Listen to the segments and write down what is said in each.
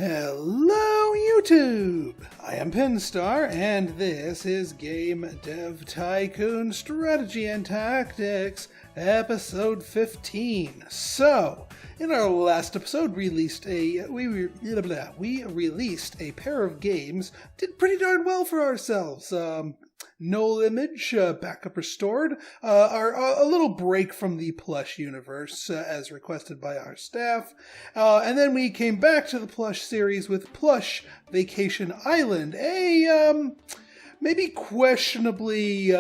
Hello YouTube! I am Pinstar, and this is Game Dev Tycoon Strategy and Tactics, episode 15. So, in our last episode, we released a pair of games, did pretty darn well for ourselves. Null image, backup restored, a little break from the PLUSH universe as requested by our staff, and then we came back to the PLUSH series with PLUSH Vacation Island, maybe questionably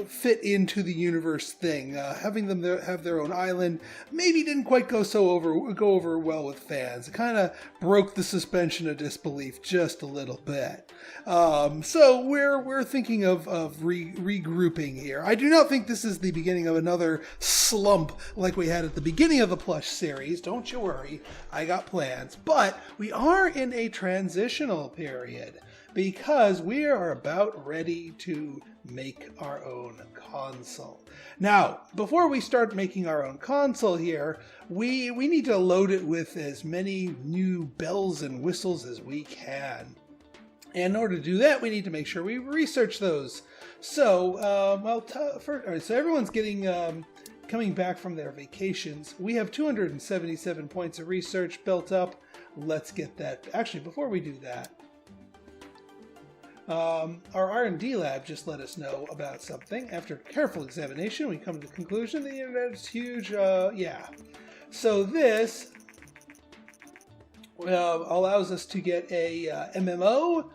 fit into the universe thing. Having them have their own island maybe didn't quite go over well with fans. It kind of broke the suspension of disbelief just a little bit. So we're thinking of regrouping here. I do not think this is the beginning of another slump like we had at the beginning of the PLUSH series. Don't you worry, I got plans. But we are in a transitional period, because we are about ready to make our own console. Now, before we start making our own console here, we need to load it with as many new bells and whistles as we can. And in order to do that, we need to make sure we research those. So, so everyone's coming back from their vacations. We have 277 points of research built up. Let's get that. Actually, before we do that, our R&D lab just let us know about something. After careful examination, we come to the conclusion the internet is huge. So this allows us to get a MMO.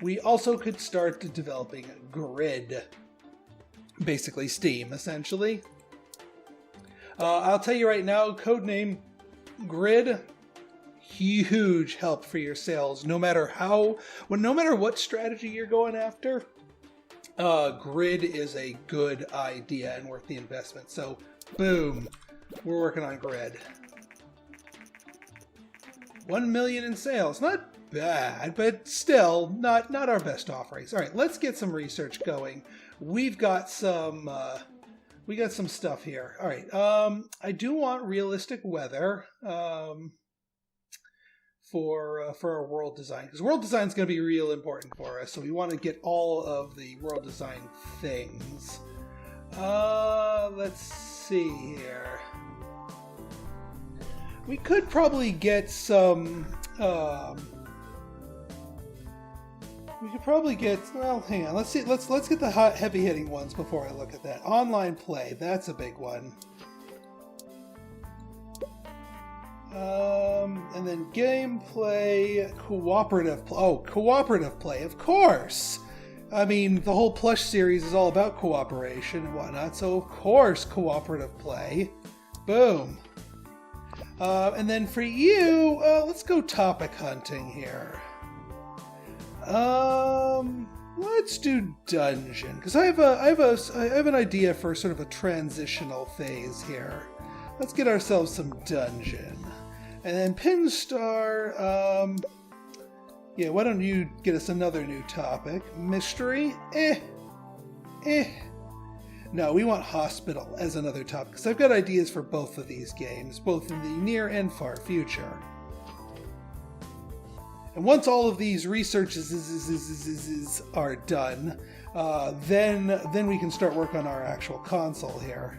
We also could start developing Grid. Basically Steam, essentially. I'll tell you right now, codename Grid, huge help for your sales. No matter what strategy you're going after, Grid is a good idea and worth the investment. So, boom, we're working on Grid. 1 million in sales, not bad, but still not our best offerings. All right, let's get some research going. We've got some stuff here. All right, I do want realistic weather. For our world design, because world design is going to be real important for us, so we want to get all of the world design things. Let's see here. We could probably get some. Well, hang on. Let's see. Let's get the heavy hitting ones before I look at that. Online play. That's a big one. And then gameplay, cooperative play, of course. I mean, the whole PLUSH series is all about cooperation and whatnot, so of course cooperative play. Boom. And then for you, let's go topic hunting here. Let's do dungeon, because I have an idea for sort of a transitional phase here. Let's get ourselves some dungeon. And then Pinstar, why don't you get us another new topic? Mystery? No, we want hospital as another topic, because I've got ideas for both of these games, both in the near and far future. And once all of these researches are done, then we can start work on our actual console here.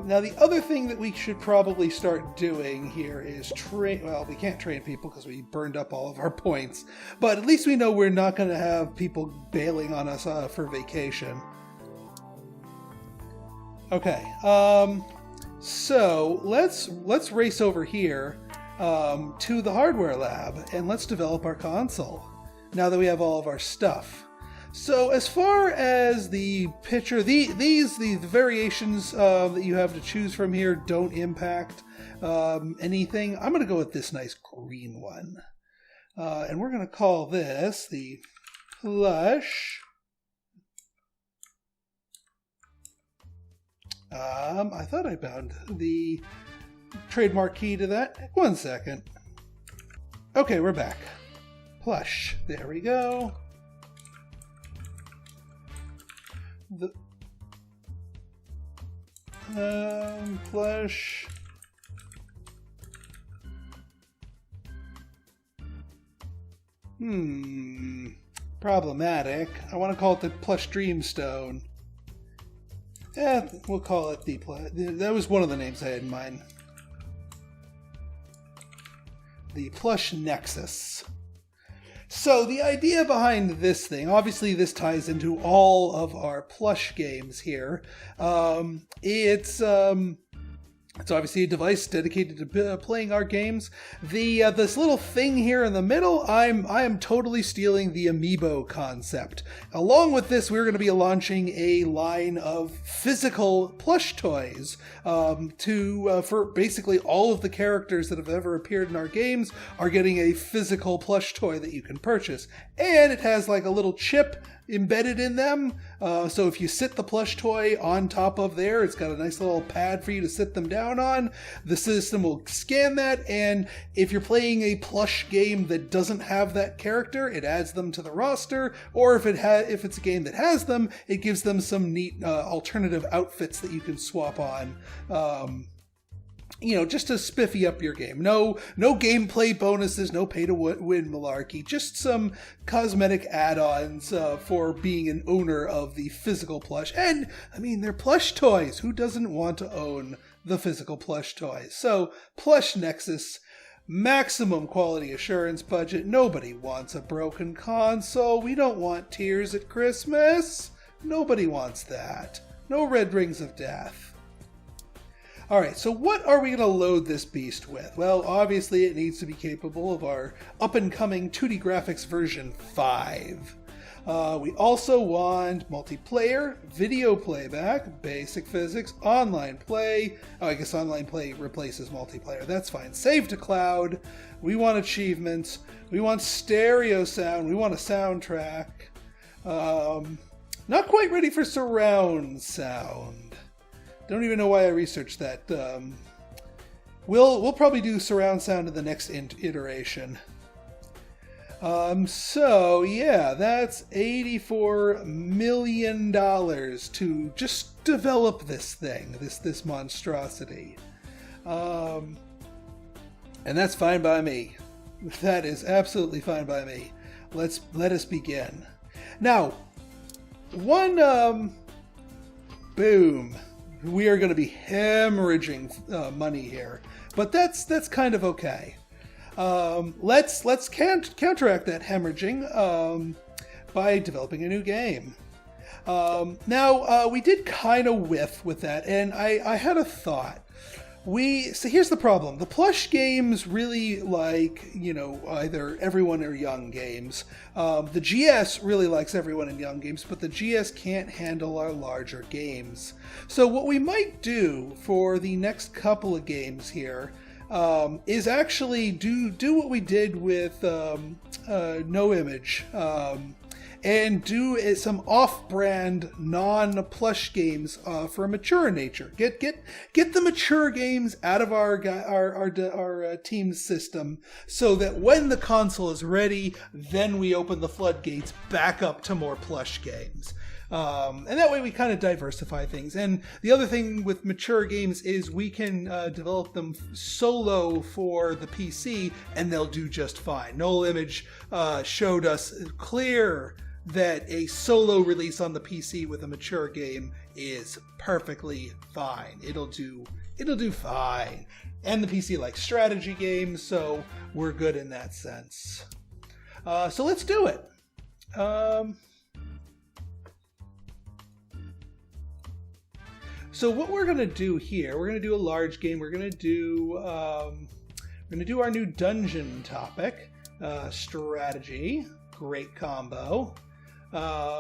Now, the other thing that we should probably start doing here is train. Well, we can't train people because we burned up all of our points, but at least we know we're not going to have people bailing on us for vacation. Okay, so let's race over here to the hardware lab and let's develop our console. Now that we have all of our stuff. So as far as the picture, the variations that you have to choose from here don't impact anything. I'm going to go with this nice green one. And we're going to call this the PLUSH. I thought I bound the trademark key to that. 1 second. Okay, we're back. PLUSH. There we go. Plush. Problematic. I want to call it the Plush Dreamstone. We'll call it the Plush. That was one of the names I had in mind. The Plush Nexus. So the idea behind this thing, obviously this ties into all of our Plush games here. It's obviously a device dedicated to playing our games. This little thing here in the middle, I am totally stealing the amiibo concept. Along with this, we're going to be launching a line of physical plush toys for basically all of the characters that have ever appeared in our games are getting a physical plush toy that you can purchase. And it has like a little chip embedded in them. So if you sit the plush toy on top of there, it's got a nice little pad for you to sit them down on. The system will scan that, and if you're playing a plush game that doesn't have that character, it adds them to the roster, or if it's a game that has them, it gives them some neat alternative outfits that you can swap on. Just to spiffy up your game. No gameplay bonuses, no pay-to-win malarkey, just some cosmetic add-ons for being an owner of the physical plush. And, they're plush toys. Who doesn't want to own the physical plush toys? So, Plush Nexus, maximum quality assurance budget. Nobody wants a broken console. We don't want tears at Christmas. Nobody wants that. No red rings of death. Alright, so what are we going to load this beast with? Well, obviously it needs to be capable of our up-and-coming 2D graphics version 5. We also want multiplayer, video playback, basic physics, online play. Oh, I guess online play replaces multiplayer. That's fine. Save to cloud. We want achievements. We want stereo sound. We want a soundtrack. Not quite ready for surround sound. Don't even know why I researched that. We'll probably do surround sound in the next iteration. So yeah, that's $84 million to just develop this thing, this monstrosity. And that's fine by me. That is absolutely fine by me. Let us begin. Now, boom. We are going to be hemorrhaging money here, but that's kind of okay. Let's counteract that hemorrhaging by developing a new game. Now we did kind of whiff with that, and I had a thought. So here's the problem. The plush games really like, either everyone or young games. The GS really likes everyone in young games, but the GS can't handle our larger games. So what we might do for the next couple of games here is actually do what we did with No Image. And do some off-brand, non-plush games for a mature nature. Get the mature games out of our team's system, so that when the console is ready, then we open the floodgates back up to more plush games. And that way we kind of diversify things. And the other thing with mature games is we can develop them solo for the PC, and they'll do just fine. No Image showed us clear that a solo release on the PC with a mature game is perfectly fine. It'll do fine. And the PC likes strategy games, so we're good in that sense. So let's do it. So what we're going to do here, we're going to do a large game. We're going to do our new dungeon topic, strategy, great combo. Now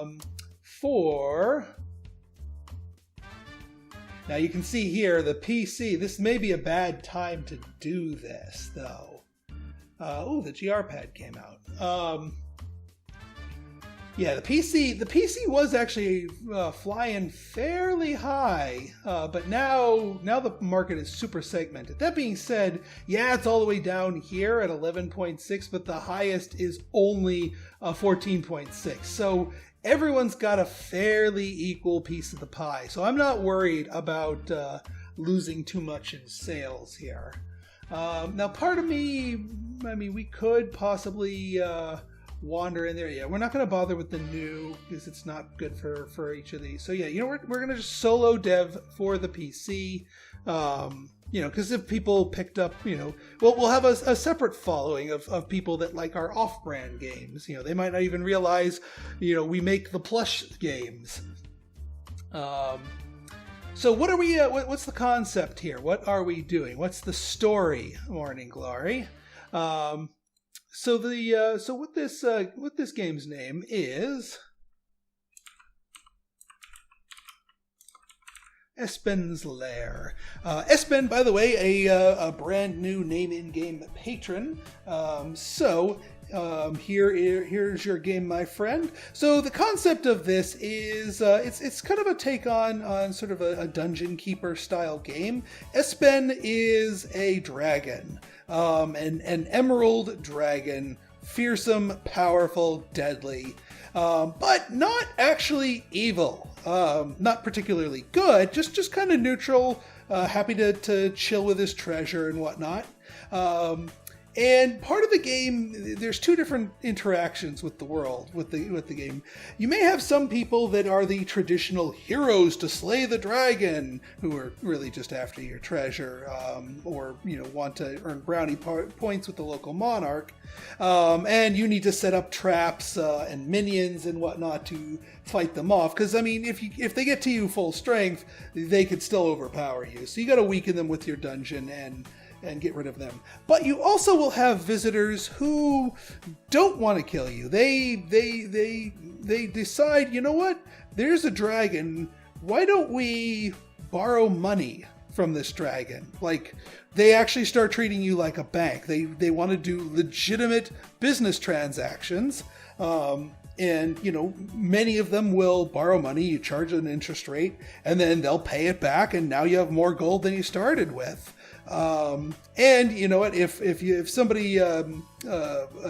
you can see here the PC. This may be a bad time to do this, though. The GR pad came out. Yeah, the PC was actually flying fairly high, but now the market is super segmented. That being said, yeah, it's all the way down here at 11.6, but the highest is only 14.6. So everyone's got a fairly equal piece of the pie. So I'm not worried about losing too much in sales here. Now, part of me, I mean, we could possibly wander in there. Yeah, we're not going to bother with the new because it's not good for each of these. So yeah, you know, we're going to just solo dev for the PC. You know, because if people picked up, you know, we'll have a separate following of people that like our off-brand games. You know, they might not even realize, you know, we make the plush games. So what are we? What's the concept here? What are we doing? What's the story, Morning Glory? So what this game's name is Espen's Lair. Espen, by the way, a brand new name in-game patron. Here's your game, my friend. So the concept of this is it's kind of a take on sort of a dungeon keeper style game. Espen is a dragon, an emerald dragon, fearsome, powerful, deadly, but not actually evil. Not particularly good, just kind of neutral, happy to chill with his treasure and whatnot. And part of the game, there's two different interactions with the world, with the game. You may have some people that are the traditional heroes to slay the dragon, who are really just after your treasure, or, you know, want to earn brownie points with the local monarch. And you need to set up traps and minions and whatnot to fight them off. Because, I mean, if they get to you full strength, they could still overpower you. So you got to weaken them with your dungeon and get rid of them. But you also will have visitors who don't want to kill you. They decide, you know what? There's a dragon. Why don't we borrow money from this dragon? Like, they actually start treating you like a bank. They want to do legitimate business transactions. And, you know, many of them will borrow money, you charge an interest rate, and then they'll pay it back, and now you have more gold than you started with. And you know what, if somebody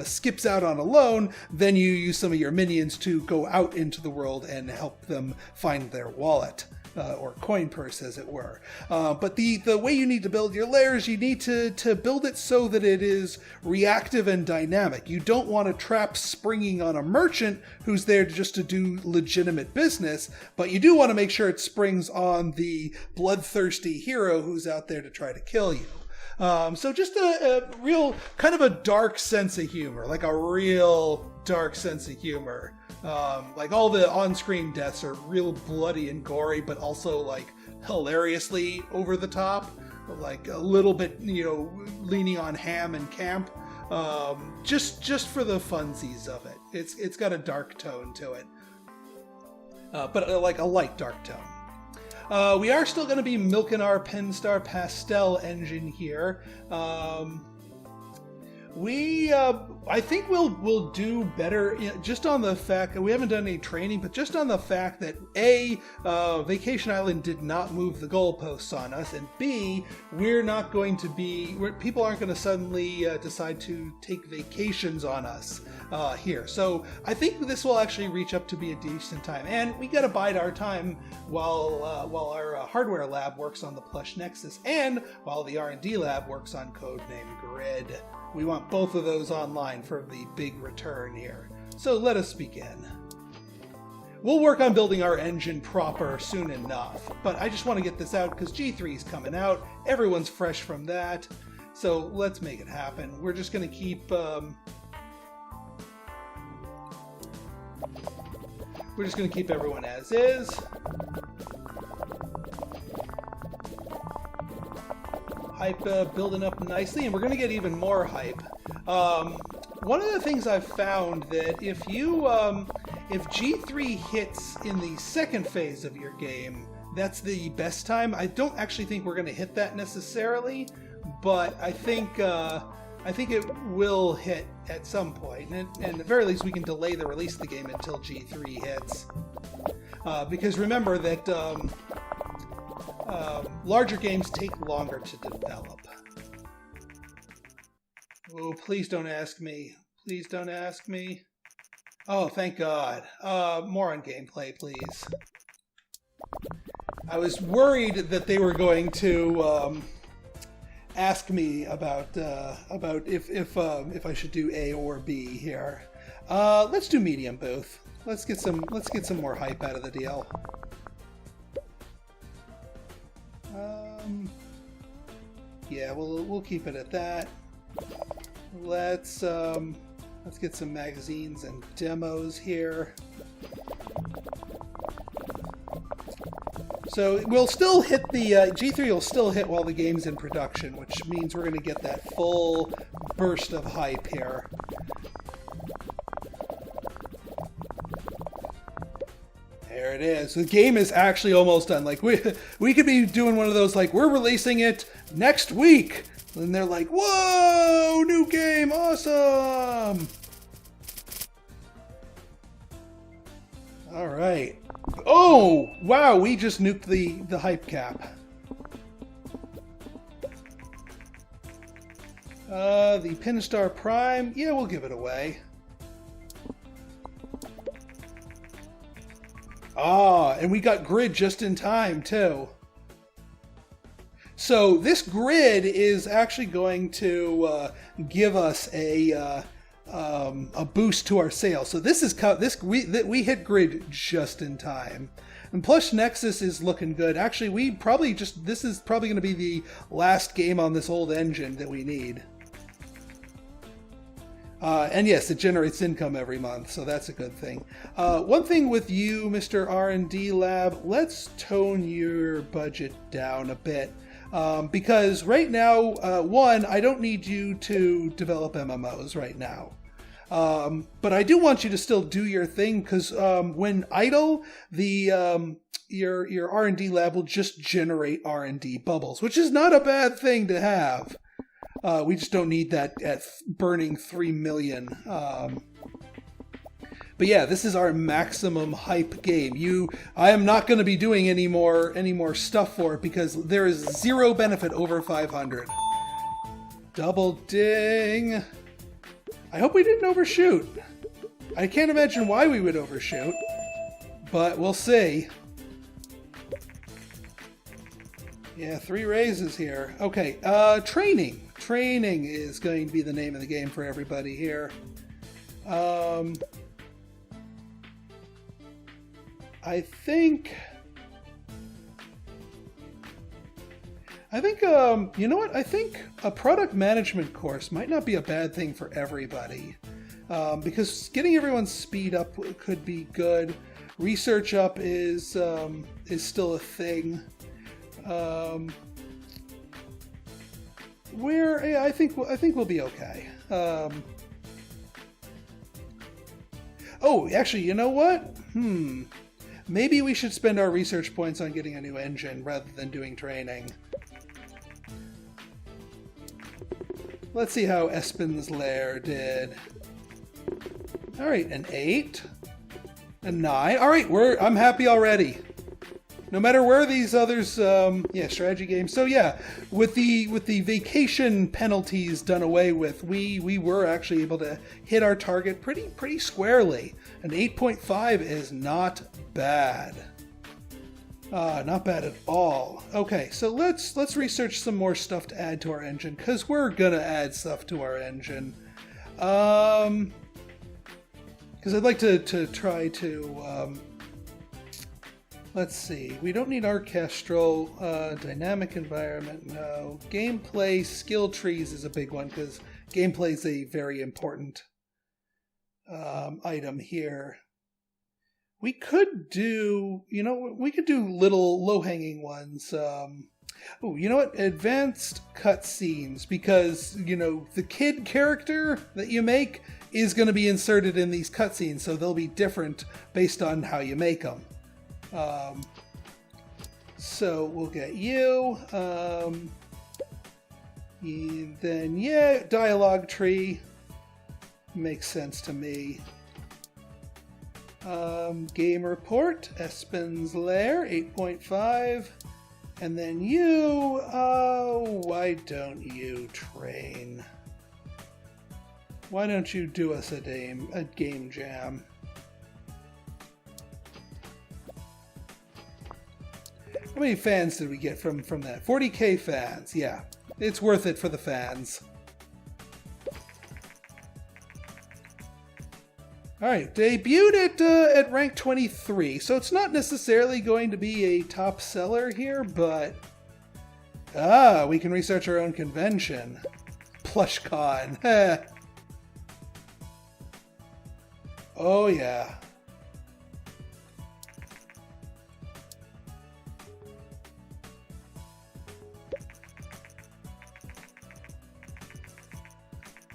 skips out on a loan, then you use some of your minions to go out into the world and help them find their wallet. Or coin purse, as it were. But the way you need to build your lairs, you need to build it so that it is reactive and dynamic. You don't want a trap springing on a merchant who's there just to do legitimate business, but you do want to make sure it springs on the bloodthirsty hero who's out there to try to kill you. So just a real kind of a dark sense of humor, like a real dark sense of humor. Like all the on-screen deaths are real bloody and gory, but also like hilariously over the top, like a little bit, you know, leaning on ham and camp. Just for the funsies of it. It's got a dark tone to it, but like a light dark tone. We are still going to be milking our Pinstar pastel engine here. I think we'll do better just on the fact that we haven't done any training, but just on the fact that A, Vacation Island did not move the goalposts on us, and B, we're not going to be, people aren't going to suddenly decide to take vacations on us here. So I think this will actually reach up to be a decent time, and we got to bide our time while our hardware lab works on the PLUSH Nexus, and while the R&D lab works on Codename Grid. We want both of those online for the big return here. So let us begin. We'll work on building our engine proper soon enough, but I just want to get this out because G3 is coming out. Everyone's fresh from that. So let's make it happen. We're just going to keep... we're just going to keep everyone as is. Hype building up nicely, and we're going to get even more hype. One of the things I've found that if G3 hits in the second phase of your game, that's the best time. I don't actually think we're going to hit that necessarily, but I think it will hit at some point, and at the very least we can delay the release of the game until G3 hits. Because remember that larger games take longer to develop. Oh, please don't ask me. Please don't ask me. Oh, thank God. More on gameplay, please. I was worried that they were going to ask me about if I should do A or B here. Let's do medium both. Let's get some more hype out of the deal. Yeah, we'll keep it at that. Let's get some magazines and demos here. So we'll still hit the G3 will still hit while the game's in production, which means we're going to get that full burst of hype here. There it is. The game is actually almost done. Like we could be doing one of those like we're releasing it next week, and they're like, "Whoa, new game, awesome!" All right. Oh, wow, we just nuked the hype cap. The Pinstar Prime, yeah, we'll give it away. Ah, and we got grid just in time, too. So this grid is actually going to give us a boost to our sales. So we hit grid just in time, and PLUSH Nexus is looking good. Actually, this is probably going to be the last game on this old engine that we need. And yes, it generates income every month, so that's a good thing. One thing with you, Mr. R&D Lab, let's tone your budget down a bit. Because right now, one, I don't need you to develop MMOs right now. But I do want you to still do your thing, because when idle, your R&D lab will just generate R&D bubbles, which is not a bad thing to have. We just don't need that at burning 3 million. But yeah, this is our maximum hype game. I am not going to be doing any more stuff for it because there is zero benefit over 500. Double ding. I hope we didn't overshoot. I can't imagine why we would overshoot, but we'll see. Yeah, 3 raises here. Okay, training. Training is going to be the name of the game for everybody here. I think, you know what? I think a product management course might not be a bad thing for everybody, because getting everyone's speed up could be good. Research up is still a thing. I think we'll be okay. Oh, actually, you know what? Maybe we should spend our research points on getting a new engine rather than doing training. Let's see how Espen's Lair did. All right, an 8, a 9. All right, I'm happy already. No matter where these others, strategy games. So yeah, with the vacation penalties done away with, we were actually able to hit our target pretty squarely. An 8.5 is not bad. Not bad at all. Okay, so let's research some more stuff to add to our engine, because we're gonna add stuff to our engine. Because I'd like to try to. Let's see. We don't need orchestral, dynamic environment. No. Gameplay skill trees is a big one, because gameplay is a very important item here. We could do, little low-hanging ones. You know what? Advanced cutscenes, because, the kid character that you make is going to be inserted in these cutscenes, so they'll be different based on how you make them. So we'll get you. And then, yeah, dialogue tree makes sense to me. Game report, Espen's Lair, 8.5. And then you, why don't you train? Why don't you do us a game jam? How many fans did we get from that? 40k fans. Yeah, it's worth it for the fans. Alright, debuted at rank 23, so it's not necessarily going to be a top seller here, but... we can research our own convention. PlushCon. Oh yeah.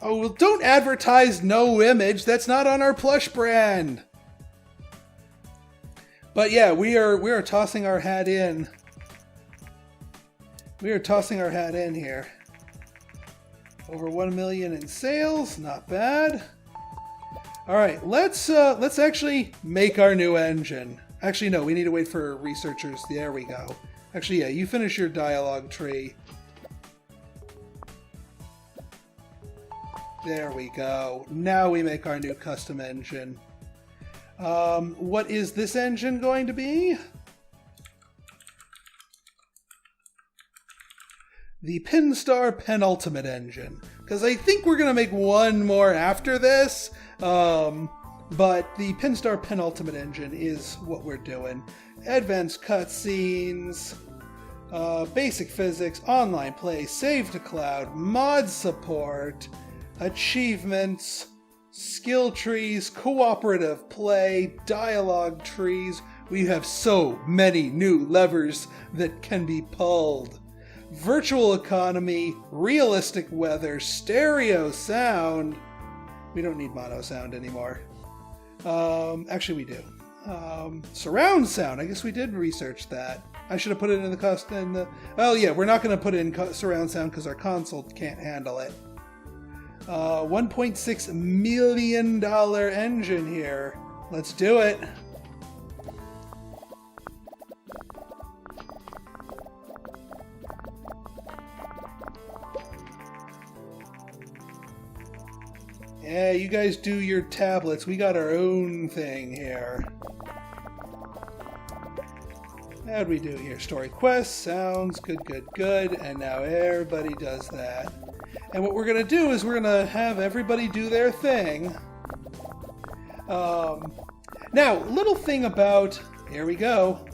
Oh, well, don't advertise no image. That's not on our plush brand. But yeah, we are tossing our hat in. We are tossing our hat in here. Over 1 million in sales, not bad. All right, let's actually make our new engine. Actually, no, we need to wait for researchers. There we go. Actually, yeah, you finish your dialogue tree. There we go. Now we make our new custom engine. What is this engine going to be? The Pinstar penultimate engine. Because I think we're going to make one more after this. But the Pinstar penultimate engine is what we're doing. Advanced cutscenes, basic physics, online play, save to cloud, mod support, achievements, skill trees, cooperative play, dialogue trees. We have so many new levers that can be pulled. Virtual economy, realistic weather, stereo sound. We don't need mono sound anymore. Actually, we do. Surround sound. I guess we did research that. I should have put it in the cost. Oh yeah, we're not going to put in surround sound because our console can't handle it. $1.6 million engine here. Let's do it. Yeah, you guys do your tablets. We got our own thing here. How'd we do here? Story quest, sounds, good, good, good. And now everybody does that. And what we're going to do is we're going to have everybody do their thing. Now, little thing about... Here we go.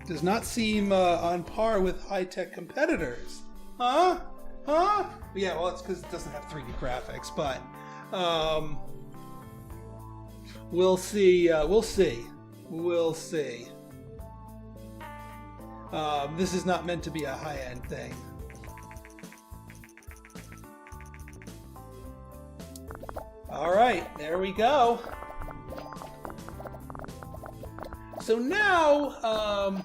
Does not seem on par with high-tech competitors. Huh? Huh? Yeah, well, it's because it doesn't have 3D graphics, but... we'll see. We'll see. We'll see. This is not meant to be a high-end thing. Alright, there we go. So now,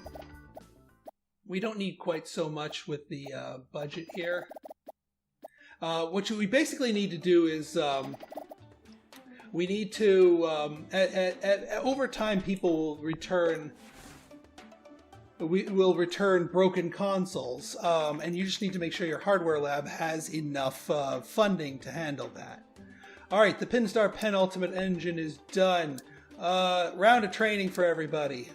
we don't need quite so much with the budget here. What we basically need to do is, we need to, over time people will return... We will return broken consoles, and you just need to make sure your hardware lab has enough funding to handle that. Alright, the Pinstar penultimate engine is done. Round of training for everybody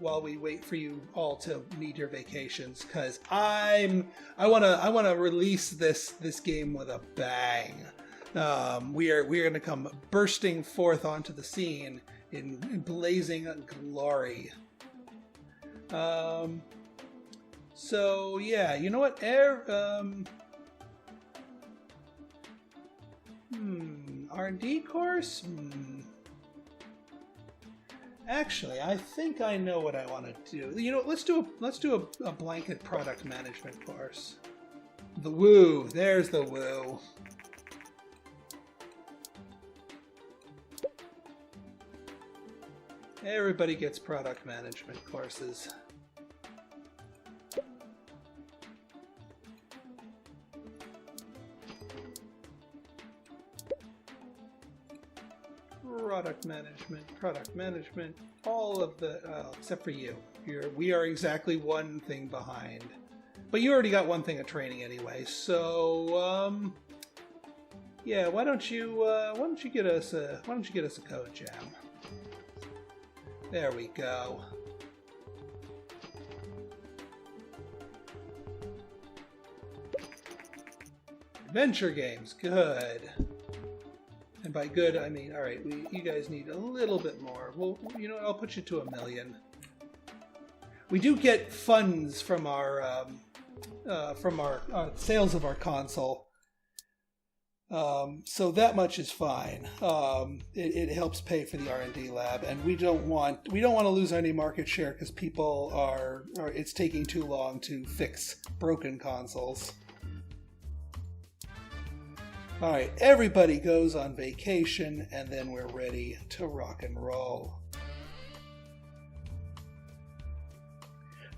while we wait for you all to meet your vacations, because I want to release this game with a bang. We are going to come bursting forth onto the scene in blazing glory. So yeah, you know what? R&D course? Actually, I think I know what I want to do. You know, let's do a blanket product management course. The woo, there's the woo. Everybody gets product management courses. Product management, all of the, except for you. We are exactly one thing behind. But you already got one thing of training anyway, so, yeah, why don't you get us a code jam? There we go. Adventure games, good. And by good, I mean, all right, you guys need a little bit more. Well, you know what, I'll put you to 1 million. We do get funds from our sales of our console. So that much is fine. It helps pay for the R&D lab, and we don't want to lose any market share because people are it's taking too long to fix broken consoles. All right, everybody goes on vacation, and then we're ready to rock and roll.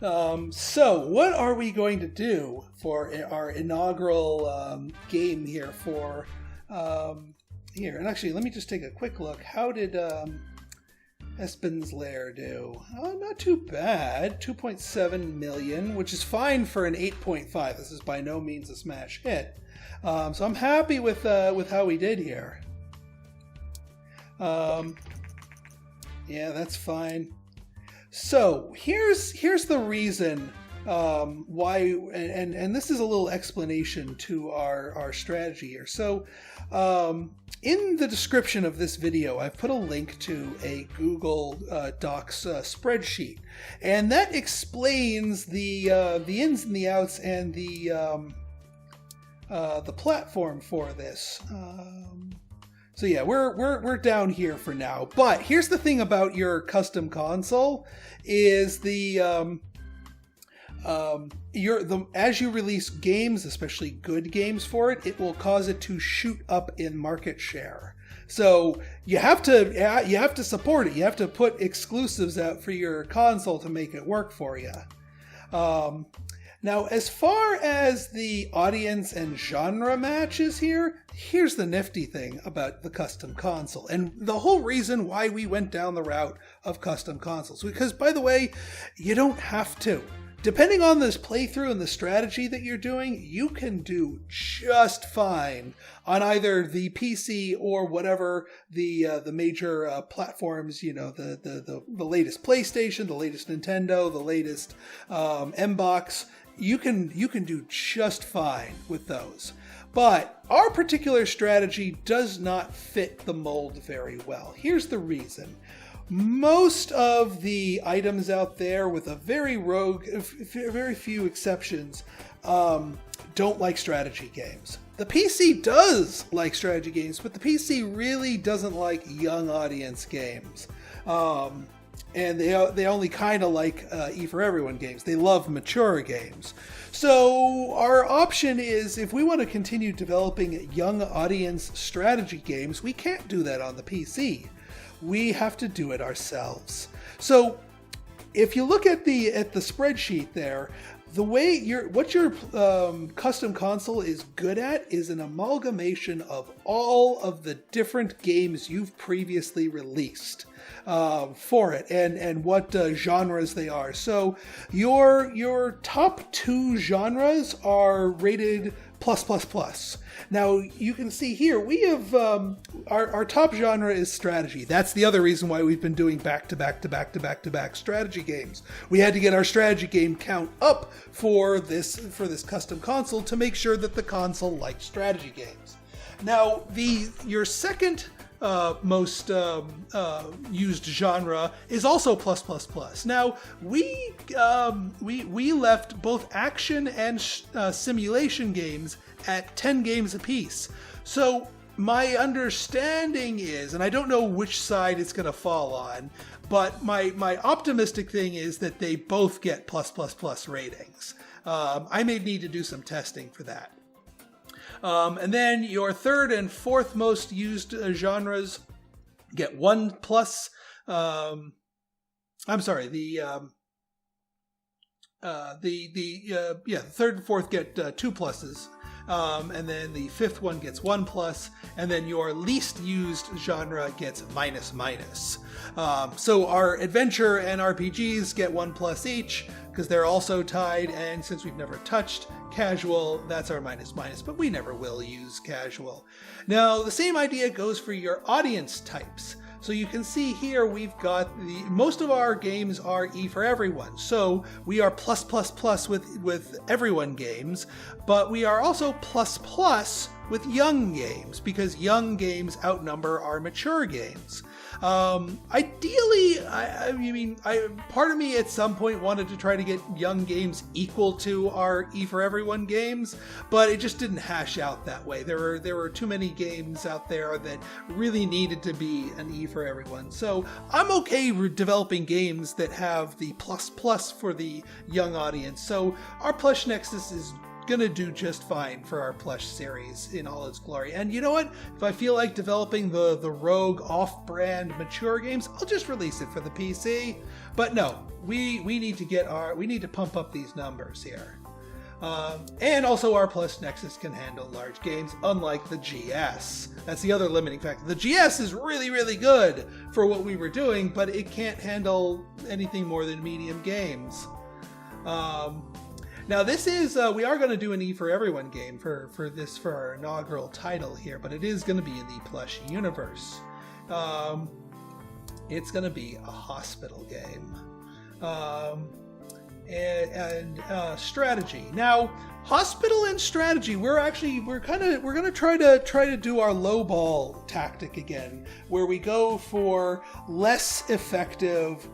So what are we going to do for our inaugural game here for here? And actually, let me just take a quick look. How did Espen's Lair do? Not too bad. 2.7 million, which is fine for an 8.5. This is by no means a smash hit. So I'm happy with how we did here. Yeah, that's fine. So here's the reason why, and this is a little explanation to our strategy here. So in the description of this video, I've put a link to a Google Docs spreadsheet, and that explains the ins and the outs and the platform for this. So yeah, we're down here for now. But here's the thing about your custom console is as you release games, especially good games for it, it will cause it to shoot up in market share. So you have to support it. You have to put exclusives out for your console to make it work for you. Now, as far as the audience and genre matches here, here's the nifty thing about the custom console, and the whole reason why we went down the route of custom consoles. Because, by the way, you don't have to. Depending on this playthrough and the strategy that you're doing, you can do just fine on either the PC or whatever the major platforms. You know, the latest PlayStation, the latest Nintendo, the latest Mbox. You can do just fine with those. But our particular strategy does not fit the mold very well. Here's the reason. Most of the items out there, with a very few exceptions, don't like strategy games. The PC does like strategy games, but the PC really doesn't like young audience games. And they only kind of like E for Everyone games. They love mature games. So our option is, if we want to continue developing young audience strategy games, we can't do that on the PC. We have to do it ourselves. So if you look at the spreadsheet there, what your custom console is good at is an amalgamation of all of the different games you've previously released for it, and what genres they are. So your top 2 genres are rated +++. Now you can see here we have our top genre is strategy. That's the other reason why we've been doing back-to-back strategy games. We had to get our strategy game count up for this custom console to make sure that the console likes strategy games. Now your second most used genre is also +++. Now we left both action and simulation games at 10 games apiece. So my understanding is, and I don't know which side it's going to fall on, but my optimistic thing is that they both get +++ ratings. I may need to do some testing for that. And then your third and fourth most used genres get 1+. I'm sorry, the third and fourth get 2 pluses. And then the fifth one gets 1+, and then your least used genre gets -. So our adventure and RPGs get 1+ each, because they're also tied, and since we've never touched casual, that's our -, but we never will use casual. Now, the same idea goes for your audience types. So you can see here we've got most of our games are E for everyone. So we are plus plus plus with everyone games, but we are also plus plus with young games because young games outnumber our mature games. Ideally, part of me at some point wanted to try to get young games equal to our E for everyone games, but it just didn't hash out that way. There were too many games out there that really needed to be an E for everyone. So I'm okay developing games that have the plus plus for the young audience. So our Plush Nexus is gonna do just fine for our Plush series in all its glory. And you know what? If I feel like developing the rogue off-brand mature games, I'll just release it for the PC. But no, we need to pump up these numbers here. And also our Plush Nexus can handle large games, unlike the GS. That's the other limiting factor. The GS is really, really good for what we were doing, but it can't handle anything more than medium games. Now this is, we are going to do an E for everyone game for our inaugural title here, but it is going to be in the Plush universe. It's going to be a hospital game. And strategy. Now, hospital and strategy, we're going to try to do our low ball tactic again, where we go for less effective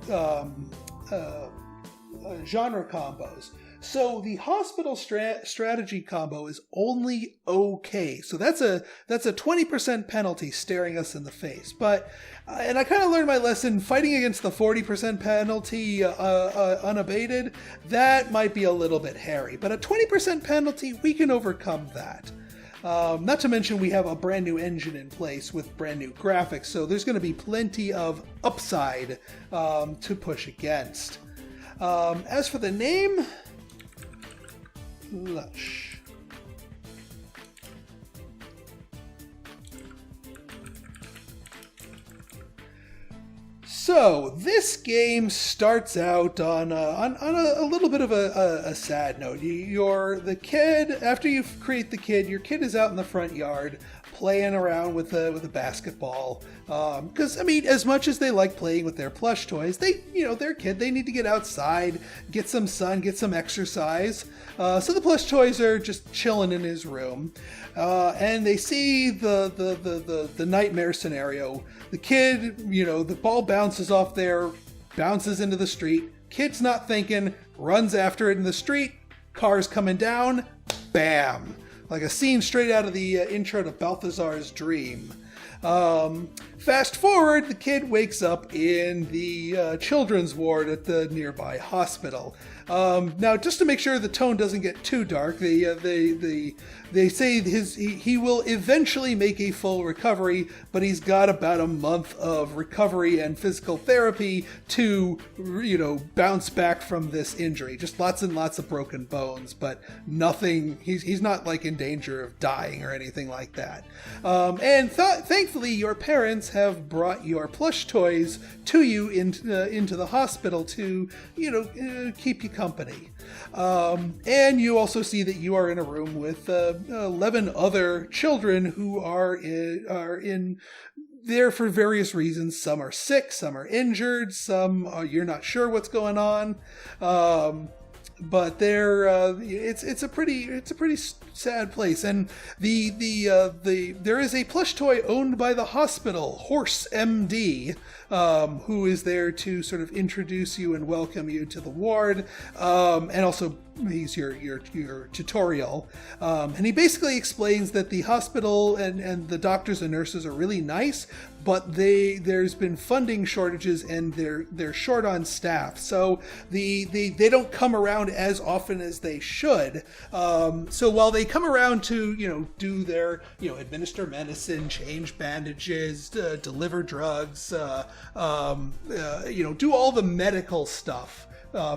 genre combos. So the hospital strategy combo is only okay. So that's a 20% penalty staring us in the face. But and I kind of learned my lesson fighting against the 40% penalty unabated. That might be a little bit hairy, but a 20% penalty, we can overcome that. Not to mention we have a brand new engine in place with brand new graphics, so there's going to be plenty of upside to push against. As for the name, PLUSH. So this game starts out on a little bit of a sad note. The kid, after you create the kid, your kid is out in the front yard playing around with a basketball. Because, I mean, as much as they like playing with their plush toys, they're a kid, they need to get outside, get some sun, get some exercise. So the plush toys are just chilling in his room. And they see the nightmare scenario. The kid, the ball bounces off there, bounces into the street. Kid's not thinking, runs after it in the street. Cars coming down, bam. Like a scene straight out of the intro to Balthazar's Dream. Fast forward, the kid wakes up in the children's ward at the nearby hospital. Now, just to make sure the tone doesn't get too dark, they say he will eventually make a full recovery, but he's got about a month of recovery and physical therapy to, bounce back from this injury. Just lots and lots of broken bones, but nothing. He's not like in danger of dying or anything like that. And thankfully, your parents have brought your plush toys to you into the hospital to, keep you company. And you also see that you are in a room with 11 other children who are in there for various reasons. Some are sick, some are injured, some you're not sure what's going on. But it's a pretty sad place, and there is a plush toy owned by the hospital, Horse MD, who is there to sort of introduce you and welcome you to the ward, and also he's your tutorial, and he basically explains that the hospital and the doctors and nurses are really nice, but there's been funding shortages and they're short on staff, so they don't come around as often as they should. So while they come around to do their administer medicine, change bandages, deliver drugs, do all the medical stuff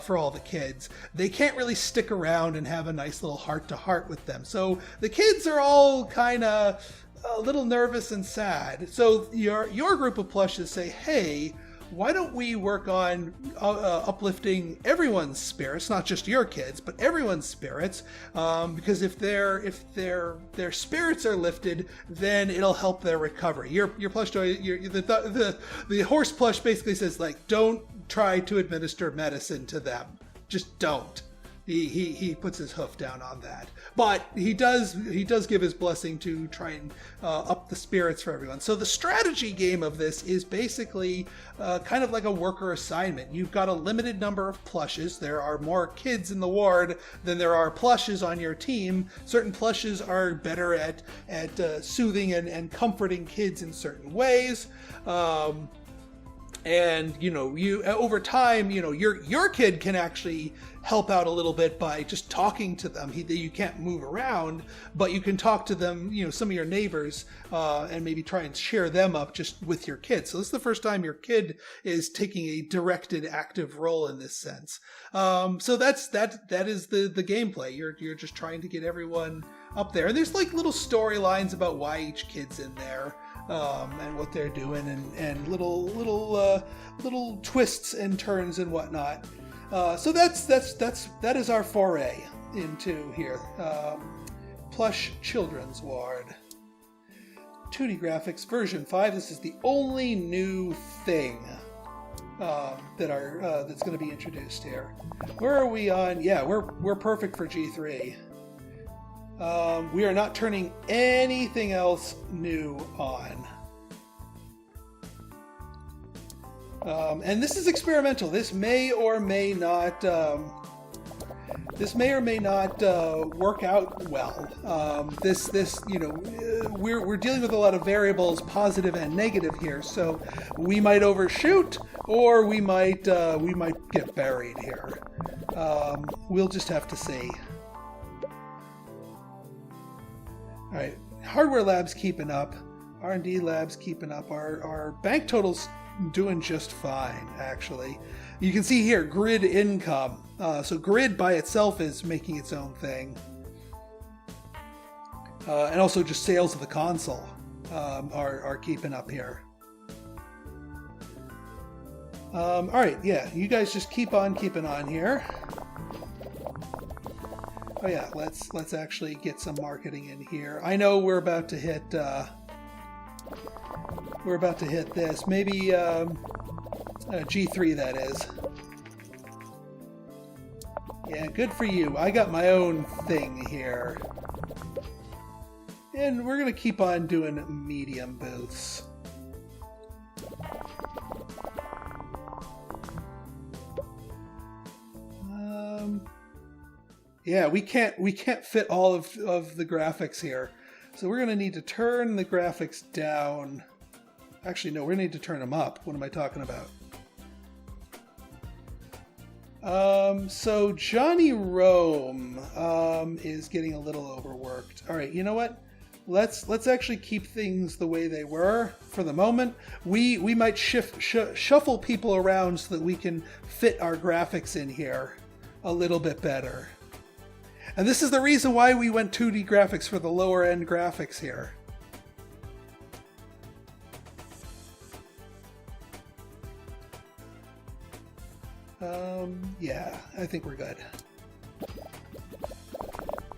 for all the kids, they can't really stick around and have a nice little heart-to-heart with them. So the kids are all kind of a little nervous and sad. So your group of plushes say, hey, why don't we work on uplifting everyone's spirits, not just your kids, but everyone's spirits? Because if their spirits are lifted, then it'll help their recovery. Your plush toy, the horse plush basically says, like, don't try to administer medicine to them. Just don't. He puts his hoof down on that, but he does give his blessing to try and up the spirits for everyone. So the strategy game of this is basically kind of like a worker assignment. You've got a limited number of plushes. There are more kids in the ward than there are plushes on your team. Certain plushes are better at soothing and comforting kids in certain ways. And you over time, your kid can actually help out a little bit by just talking to them. You can't move around, but you can talk to them, some of your neighbors, and maybe try and share them up just with your kid. So this is the first time your kid is taking a directed, active role in this sense. So that is the gameplay. You're just trying to get everyone up there. And there's like little storylines about why each kid's in there. And what they're doing, and little twists and turns and whatnot. So that is our foray into here. Plush Children's Ward. 2D graphics version 5. This is the only new thing that's going to be introduced here. Where are we on? Yeah, we're perfect for G3. We are not turning anything else new on. And this is experimental. This may or may not work out well. We're dealing with a lot of variables, positive and negative here. So we might overshoot, or we might get buried here. We'll just have to see. All right, hardware lab's keeping up, R&D lab's keeping up. Our bank total's doing just fine, actually. You can see here, grid income. So grid by itself is making its own thing. And also just sales of the console are keeping up here. All right, yeah, you guys just keep on keeping on here. Oh yeah, let's actually get some marketing in here. I know we're about to hit this. Maybe G3, that is. Yeah, good for you. I got my own thing here. And we're gonna keep on doing medium booths. Yeah, we can't fit all of the graphics here. So we're going to need to turn the graphics down. Actually, no, we're going to need to turn them up. What am I talking about? So Johnny Rome is getting a little overworked. All right, you know what? Let's actually keep things the way they were for the moment. We might shuffle people around so that we can fit our graphics in here a little bit better. And this is the reason why we went 2D graphics for the lower end graphics here. Yeah, I think we're good.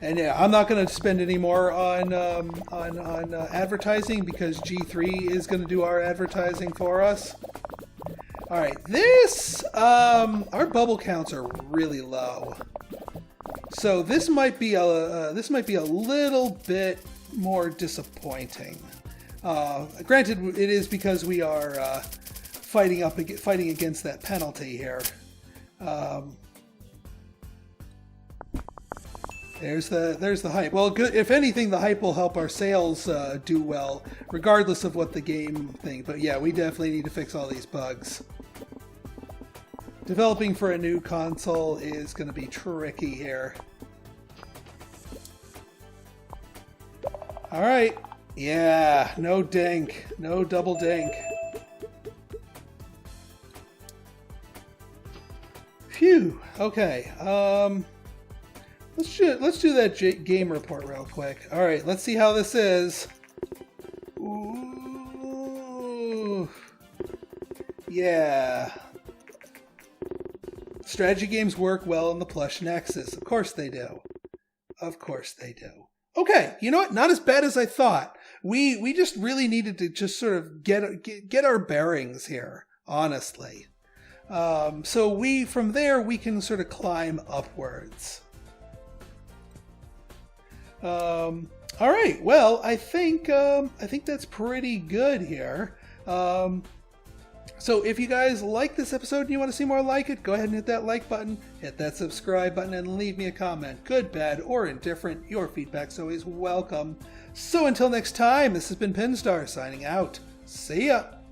And yeah, I'm not going to spend any more on advertising because G3 is going to do our advertising for us. All right, our bubble counts are really low. So this might be a little bit more disappointing. Granted, it is because we are fighting against that penalty here. There's the hype. Well, good. If anything, the hype will help our sales do well, regardless of what the game thing. But yeah, we definitely need to fix all these bugs. Developing for a new console is going to be tricky here. All right. Yeah, no dink. No double dink. Phew. Okay. Let's do that game report real quick. All right, let's see how this is. Ooh. Yeah. Strategy games work well in the Plush Nexus. Of course they do. Of course they do. Okay, you know what? Not as bad as I thought. We just really needed to just sort of get our bearings here, honestly. So from there we can sort of climb upwards. All right. Well, I think that's pretty good here. So if you guys like this episode and you want to see more like it, go ahead and hit that like button, hit that subscribe button, and leave me a comment. Good, bad, or indifferent. Your feedback's always welcome. So until next time, this has been Pinstar signing out. See ya!